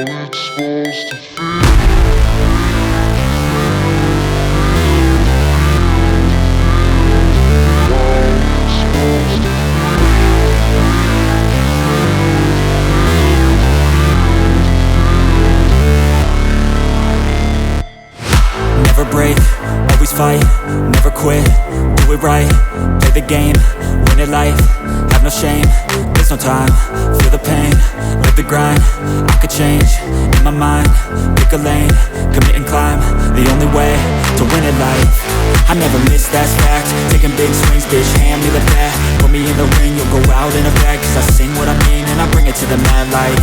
it's supposed to feel. Never break, always fight, never quit, do it right, play the game, win it life, have no shame, there's no time, feel the pain, live the grind, I could change, in my mind, pick a lane, commit and climb, the only way to win it life. I never miss, that's fact, taking big swings, bitch, hand me the bat, put me in the ring, you'll go out in a bag, cause I sing what I mean and I bring it to the mad light.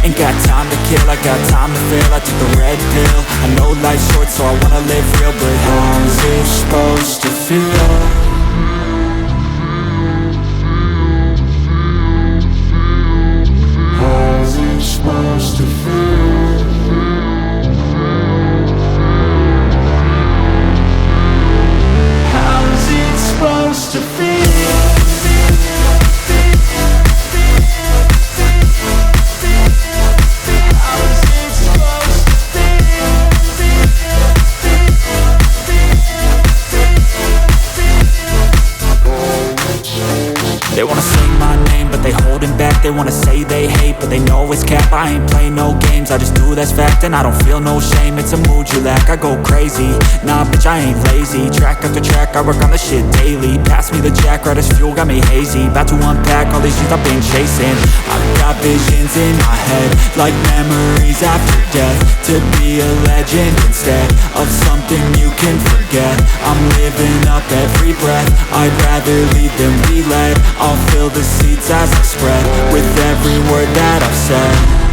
Ain't got time to kill, I got time to feel, I took the red pill, I know life's short so I wanna live real, but how's it supposed to feel? How's it supposed to feel? How's it supposed to feel? They wanna sing my name, but they holding back. They wanna say they hate, but they know it's cap. I ain't play no games, I just do that's fact. And I don't feel no shame, it's a mood you lack. I go crazy, nah bitch I ain't lazy. Track after track, I work on the shit daily. Pass me the jack, right as fuel, got me hazy. About to unpack all these things I've been chasing. I've got visions in my head, like memories after death. To be a legend instead of something you can forget. I'm living up every breath, I'd rather lead than be led. I'll fill the seats as I spread with every word that I've said.